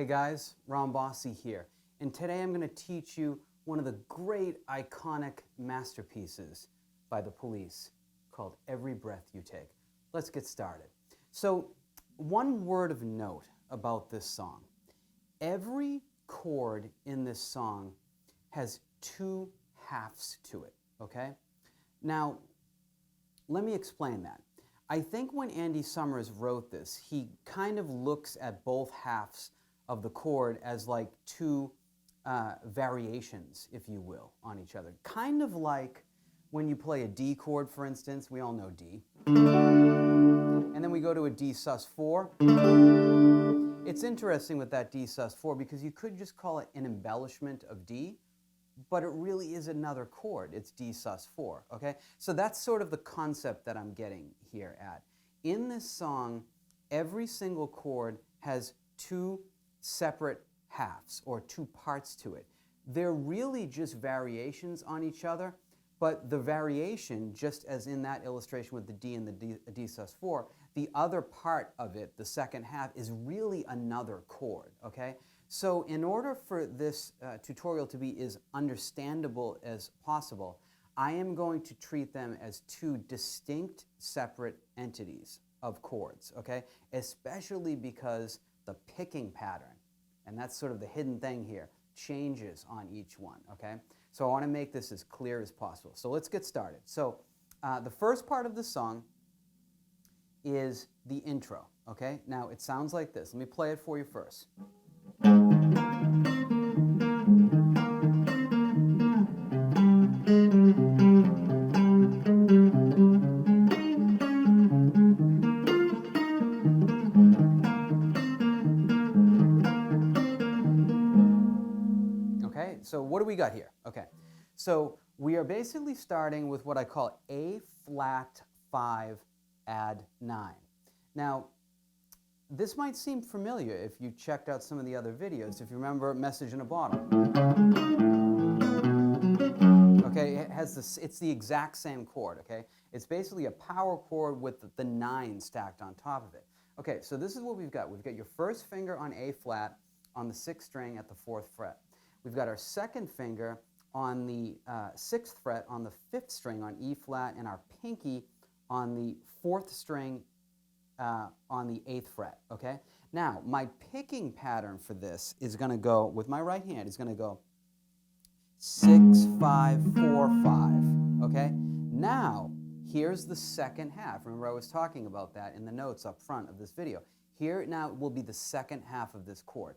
Hey guys, Bosse here, and today I'm going to teach you one of the great iconic masterpieces by the Police called Every Breath You Take. Let's get started. So, one word of note about this song. Every chord in this song has two halves to it, okay? Now, let me explain that. I think when Andy Summers wrote this, he kind of looks at both halves of the chord as like two variations, if you will, on each other. Kind of like when you play a D chord, for instance. We all know D. And then we go to a D sus4. It's interesting with that D sus4 because you could just call it an embellishment of D, but it really is another chord. It's D sus4, okay? So that's sort of the concept that I'm getting here at. In this song, every single chord has two separate halves or two parts to it. They're really just variations on each other, but the variation, just as in that illustration with the D and the D sus4, the other part of it, the second half, is really another chord, okay? So in order for this tutorial to be as understandable as possible, I am going to treat them as two distinct separate entities of chords, okay? Especially because the picking pattern, and that's sort of the hidden thing here, changes on each one, okay? So I want to make this as clear as possible. So let's get started. So the first part of the song is the intro, okay? Now it sounds like this. Let me play it for you first. Okay, so what do we got here? Okay, so we are basically starting with what I call A flat 5 add 9. Now, this might seem familiar if you checked out some of the other videos. If you remember Message in a Bottle. Okay, it has this, it's the exact same chord, okay? It's basically a power chord with the 9 stacked on top of it. Okay, so this is what we've got. We've got your first finger on A flat on the 6th string at the 4th fret. We've got our second finger on the 6th fret on the 5th string on E flat, and our pinky on the 4th string on the 8th fret, okay? Now, my picking pattern for this is going to go, with my right hand, is going to go 6, 5, 4, 5, okay? Now, here's the second half. Remember I was talking about that in the notes up front of this video. Here now will be the second half of this chord.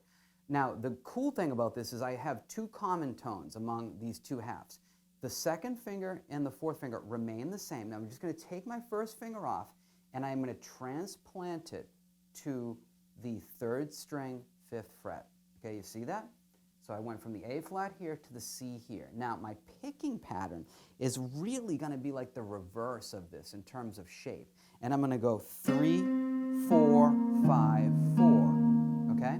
Now, the cool thing about this is I have two common tones among these two halves. The second finger and the 4th finger remain the same. Now, I'm just going to take my first finger off, and I'm going to transplant it to the 3rd string, 5th fret. Okay, you see that? So I went from the A flat here to the C here. Now, my picking pattern is really going to be like the reverse of this in terms of shape. And I'm going to go 3, 4, 5, 4. Okay?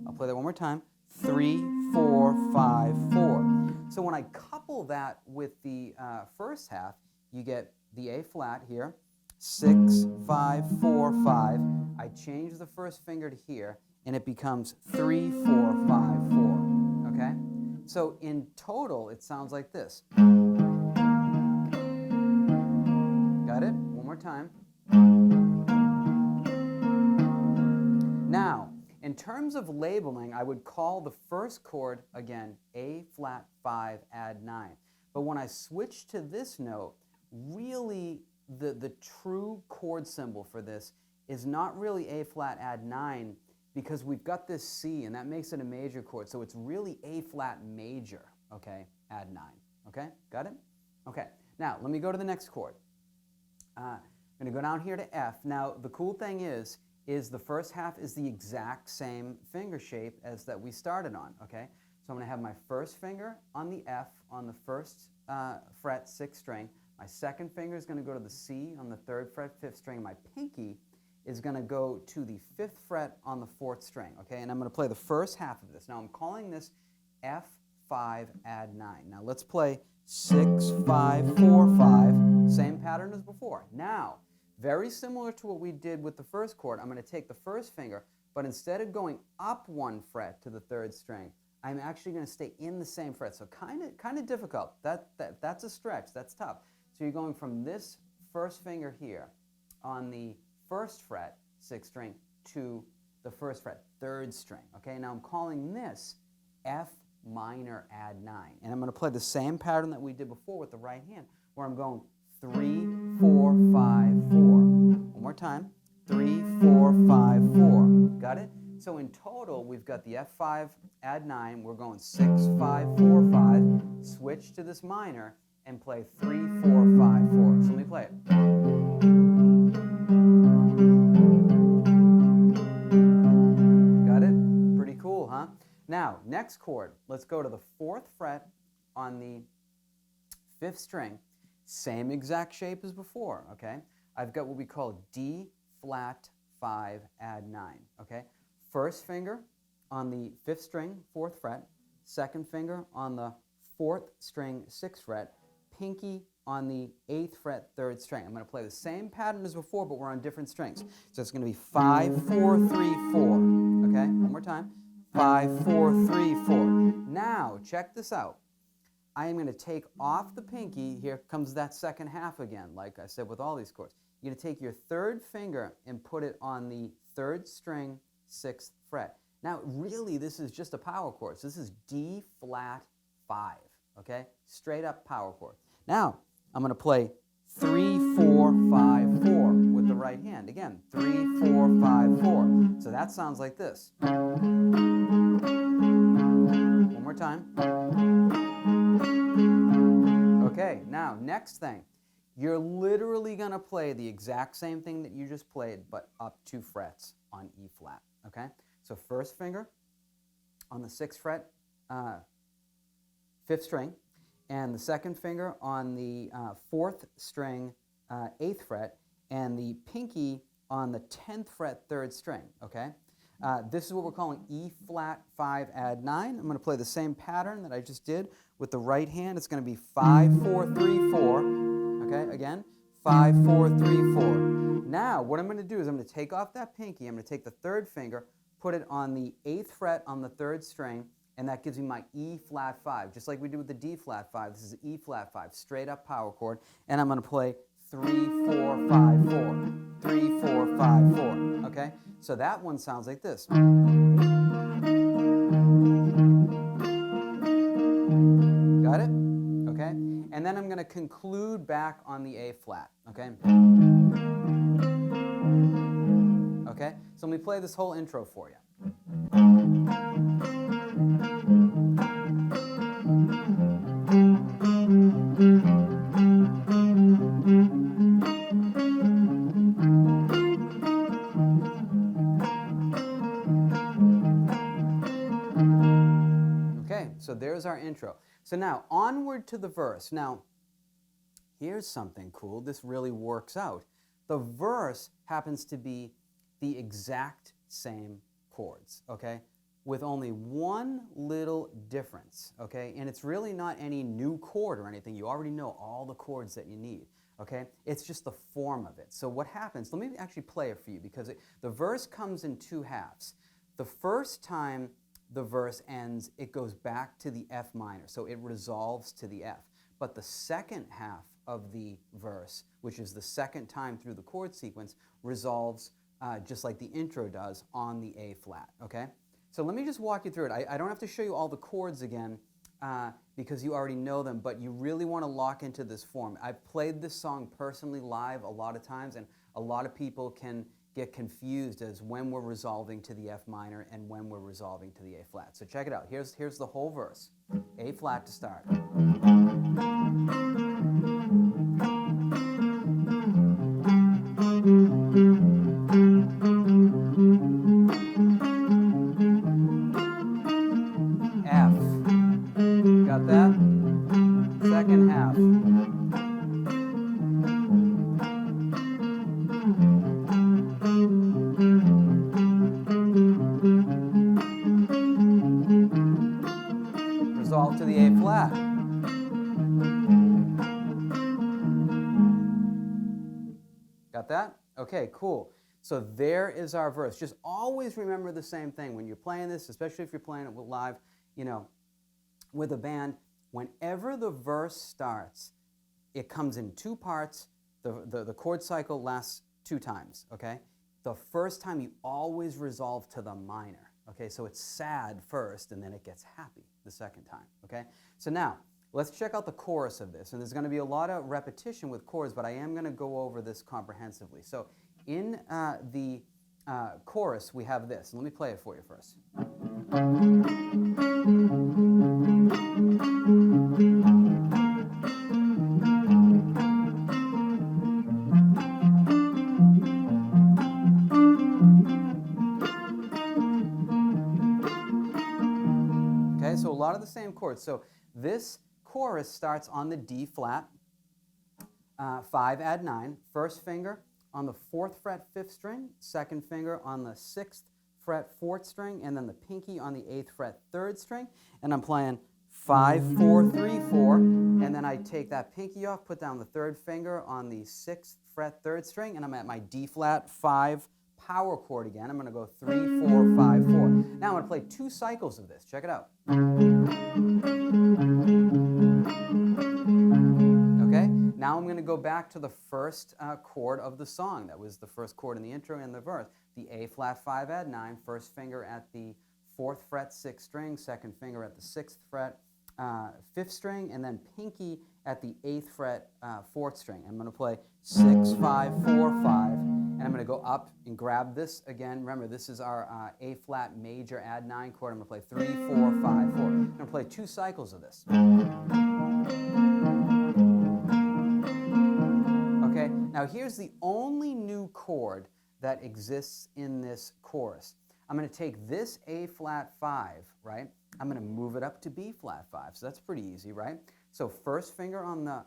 I'll play that one more time. 3, 4, 5, 4. So when I couple that with the first half, you get the A flat here, 6, 5, 4, 5. I change the first finger to here, and it becomes 3, 4, 5, 4. Okay? So in total, it sounds like this. Got it? One more time. Now, in terms of labeling, I would call the first chord, again, A flat 5 add 9. But when I switch to this note, really the true chord symbol for this is not really A flat add 9 because we've got this C and that makes it a major chord. So it's really A flat major, okay, add 9. Okay, got it? Okay, now let me go to the next chord. I'm going to go down here to F. Now the cool thing is the first half is the exact same finger shape as that we started on, okay? So I'm going to have my first finger on the F on the 1st fret, 6th string. My second finger is going to go to the C on the 3rd fret, 5th string. My pinky is going to go to the 5th fret on the 4th string, okay? And I'm going to play the first half of this. Now I'm calling this F5 add 9. Now let's play 6, 5, 4, 5. Same pattern as before. Now, very similar to what we did with the first chord, I'm going to take the first finger, but instead of going up 1 fret to the 3rd string, I'm actually going to stay in the same fret. So kind of difficult. That's a stretch. That's tough. So you're going from this first finger here on the 1st fret, 6th string, to the 1st fret, 3rd string. Okay, now I'm calling this F minor add 9. And I'm going to play the same pattern that we did before with the right hand, where I'm going 3, 4, 5, 4. One more time. 3, 4, 5, 4. Got it? So in total, we've got the F5 add 9. We're going 6, 5, 4, 5. Switch to this minor and play 3, 4, 5, 4. So let me play it. Got it? Pretty cool, huh? Now, next chord. Let's go to the 4th fret on the 5th string. Same exact shape as before, okay? I've got what we call D flat 5 add 9, okay? 1st finger on the 5th string, 4th fret, 2nd finger on the 4th string, 6th fret, pinky on the 8th fret, 3rd string. I'm going to play the same pattern as before, but we're on different strings. So it's going to be 5, 4, 3, 4, okay? One more time. 5, 4, 3, 4. Now, check this out. I am going to take off the pinky. Here comes that second half again, like I said with all these chords. You're going to take your 3rd finger and put it on the 3rd string, 6th fret. Now, really, this is just a power chord. So this is D flat 5, okay? Straight up power chord. Now, I'm going to play 3, 4, 5, 4 with the right hand. Again, 3, 4, 5, 4. So that sounds like this. One more time. Okay, now, next thing. You're literally going to play the exact same thing that you just played, but up 2 frets on E flat, okay? So 1st finger on the 6th fret, 5th string, and the 2nd finger on the 4th string, 8th fret, and the pinky on the 10th fret, 3rd string, okay? This is what we're calling E flat 5 add 9. I'm going to play the same pattern that I just did with the right hand. It's going to be 5, 4, 3, 4. Okay, again, 5, 4, 3, 4. Now, what I'm going to do is I'm going to take off that pinky. I'm going to take the 3rd finger, put it on the 8th fret on the 3rd string, and that gives me my E flat 5. Just like we did with the D flat 5, this is E flat 5, straight up power chord. And I'm going to play 3, 4, 5, 4. 3, 4, 5, 4. Okay? So that one sounds like this. Got it? Okay? And then I'm going to conclude back on the A flat, okay? Okay? So let me play this whole intro for you. Okay, so there's our intro. So now, onward to the verse. Now, here's something cool. This really works out. The verse happens to be the exact same chords, okay, with only one little difference, okay? And it's really not any new chord or anything. You already know all the chords that you need, okay? It's just the form of it. So what happens, let me actually play it for you, because the verse comes in 2 halves. The first time the verse ends, it goes back to the F minor, so it resolves to the F. But the second half of the verse, which is the second time through the chord sequence, resolves just like the intro does on the A flat, okay? So let me just walk you through it. I don't have to show you all the chords again because you already know them, but you really want to lock into this form. I've played this song personally live a lot of times, and a lot of people can get confused as when we're resolving to the F minor and when we're resolving to the A flat. So check it out. Here's the whole verse. A flat to start. F. Got that? Second half. Resolve to the A flat. Got that? Okay, cool. So there is our verse. Just always remember the same thing when you're playing this, especially if you're playing it live, you know, with a band. Whenever the verse starts, it comes in two parts. The chord cycle lasts 2 times, okay? The first time you always resolve to the minor, okay? So it's sad first, and then it gets happy the second time, okay? So now, let's check out the chorus of this. And there's going to be a lot of repetition with chords, but I am going to go over this comprehensively. So in the chorus, we have this. Let me play it for you first. Okay, so a lot of the same chords. So this chorus starts on the D flat, 5 add 9, first finger on the 4th fret 5th string, second finger on the 6th fret 4th string, and then the pinky on the 8th fret 3rd string. And I'm playing 5, 4, 3, 4, and then I take that pinky off, put down the 3rd finger on the 6th fret 3rd string, and I'm at my D flat 5 power chord again. I'm going to go 3, 4, 5, 4. Now I'm going to play 2 cycles of this. Check it out. Okay, now I'm going to go back to the first chord of the song. That was the first chord in the intro and the verse. The A flat 5 add 9, first finger at the 4th fret 6th string, second finger at the 6th fret 5th string, and then pinky at the 8th fret 4th string. I'm going to play 6, 5, 4, 5, and I'm going to go up and grab this again. Remember, this is our A flat major add 9 chord. I'm going to play 3, 4, 5, 4. I'm going to play 2 cycles of this. Okay, now here's the only new chord that exists in this chorus. I'm going to take this A flat 5, right? I'm going to move it up to B flat 5. So that's pretty easy, right? So first finger on the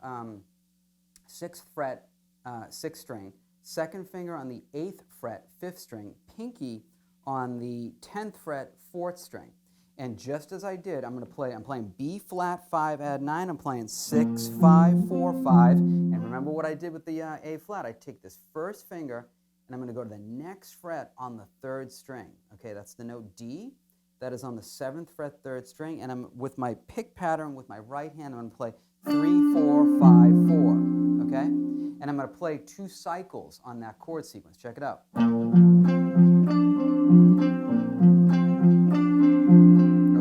6th fret 6th string, second finger on the 8th fret 5th string, pinky on the 10th fret 4th string. And just as I did, I'm playing B flat 5 add 9, I'm playing 6, 5, 4, 5. And remember what I did with the A flat. I take this first finger and I'm going to go to the next fret on the 3rd string. Okay, that's the note D. That is on the 7th fret 3rd string, and I'm with my pick pattern with my right hand, I'm going to play 3, 4, 5, 4. Okay, and I'm going to play 2 cycles on that chord sequence. Check it out.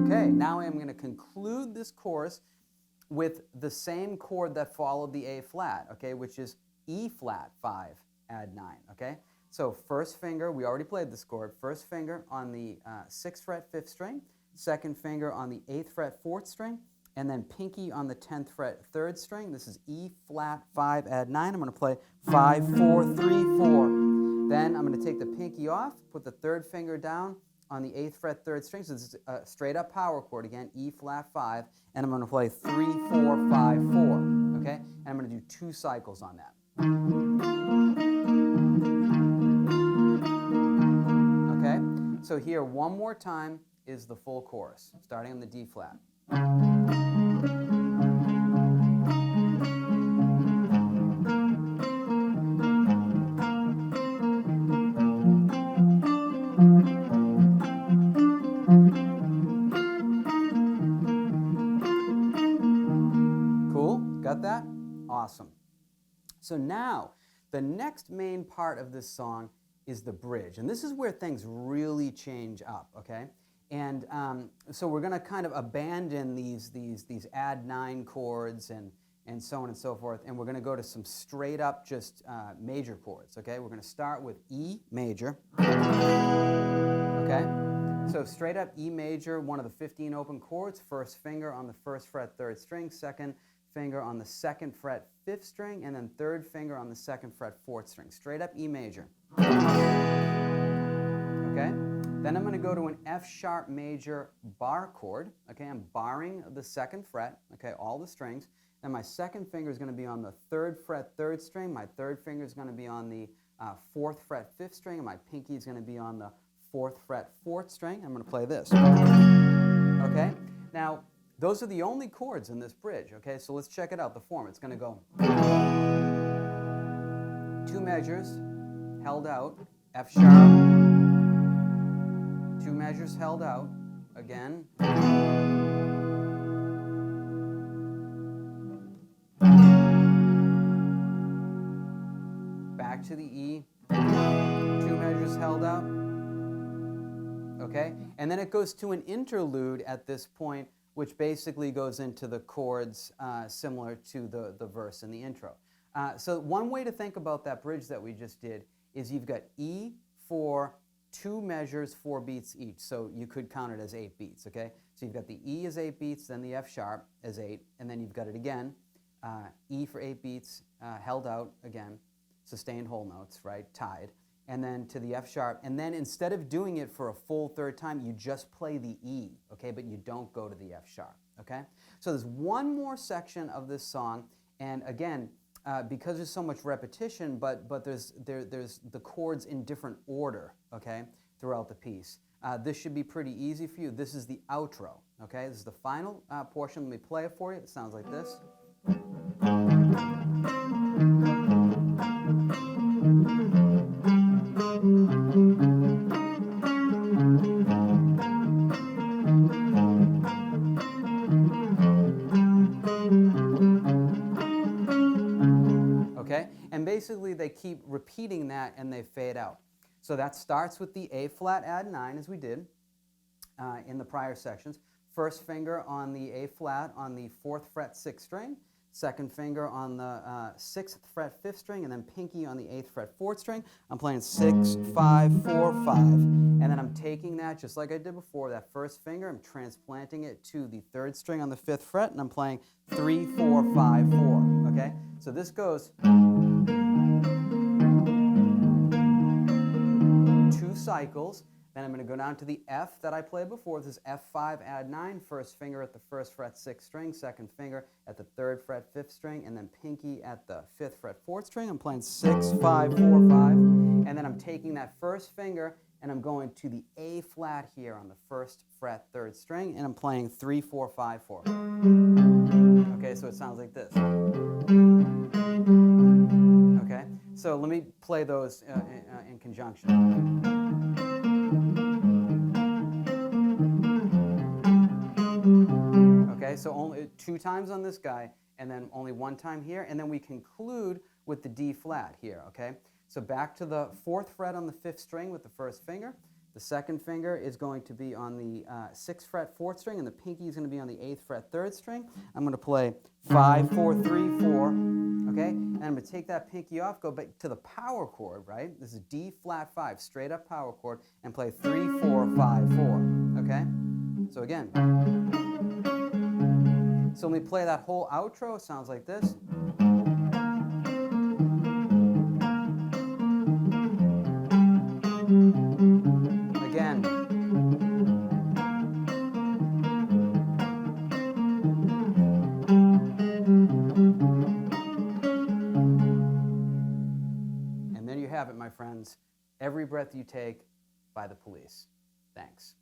Okay, now I'm going to conclude this chorus with the same chord that followed the A flat. Okay, which is E flat 5 add 9. Okay. So first finger, we already played this chord, first finger on the 6th fret 5th string, second finger on the 8th fret 4th string, and then pinky on the 10th fret 3rd string. This is E flat 5 add 9. I'm going to play 5, 4, 3, 4. Then I'm going to take the pinky off, put the 3rd finger down on the 8th fret 3rd string. So this is a straight up power chord again, E flat 5, and I'm going to play 3, 4, 5, 4. Okay? And I'm going to do 2 cycles on that. Okay, so here one more time is the full chorus, starting on the D flat. Cool, got that? Awesome. So now, the next main part of this song is the bridge. And this is where things really change up, okay? And so we're going to kind of abandon these add 9 chords and so on and so forth, and we're going to go to some straight up just major chords, okay? We're going to start with E major, okay? So straight up E major, one of the 15 open chords, first finger on the 1st fret 3rd string, second finger on the 2nd fret 5th string, and then 3rd finger on the 2nd fret 4th string. Straight up E major. Okay? Then I'm going to go to an F sharp major bar chord. Okay, I'm barring the 2nd fret, okay, all the strings. Then my second finger is going to be on the 3rd fret 3rd string. My 3rd finger is going to be on the 4th fret 5th string, and my pinky is going to be on the 4th fret 4th string. I'm going to play this. Okay? Now, those are the only chords in this bridge, okay? So let's check it out, the form. It's going to go 2 measures, held out, F sharp, 2 measures held out, again. Back to the E, 2 measures held out, okay? And then it goes to an interlude at this point, which basically goes into the chords similar to the verse in the intro. So one way to think about that bridge that we just did is you've got E for 2 measures, 4 beats each. So you could count it as 8 beats, okay? So you've got the E as 8 beats, then the F sharp as 8, and then you've got it again. E for 8 beats, held out again, sustained whole notes, right, tied. And then to the F sharp, and then instead of doing it for a full third time, you just play the E, okay, but you don't go to the F sharp, okay? So there's one more section of this song, and again, because there's so much repetition, but there's the chords in different order, okay, throughout the piece. This should be pretty easy for you. This is the outro, okay? This is the final portion. Let me play it for you. It sounds like this. Okay? And basically they keep repeating that and they fade out. So that starts with the A flat add 9 as we did in the prior sections. First finger on the A flat on the 4th fret 6th string, second finger on the 6th fret 5th string, and then pinky on the 8th fret 4th string. I'm playing 6, 5, 4, 5. And then I'm taking that, just like I did before, that first finger, I'm transplanting it to the 3rd string on the 5th fret, and I'm playing 3, 4, 5, 4. Okay? So this goes 2 cycles. Then I'm going to go down to the F that I played before. This is F5 add 9, first finger at the 1st fret 6th string, second finger at the 3rd fret 5th string, and then pinky at the 5th fret 4th string. I'm playing 6, 5, 4, 5. And then I'm taking that first finger and I'm going to the A flat here on the 1st fret 3rd string, and I'm playing 3, 4, 5, 4. Okay, so it sounds like this. Okay, so let me play those in conjunction. Okay, so only 2 times on this guy, and then only 1 time here, and then we conclude with the D flat here, okay? So back to the 4th fret on the 5th string with the first finger. The second finger is going to be on the 6th fret 4th string, and the pinky is going to be on the 8th fret 3rd string. I'm going to play 5, 4, 3, 4, okay? And I'm going to take that pinky off, go back to the power chord, right? This is D flat 5, straight up power chord, and play 3, 4, 5, 4, okay? So again. So let me play that whole outro. It sounds like this. Again. And there you have it, my friends. Every Breath You Take by The Police. Thanks.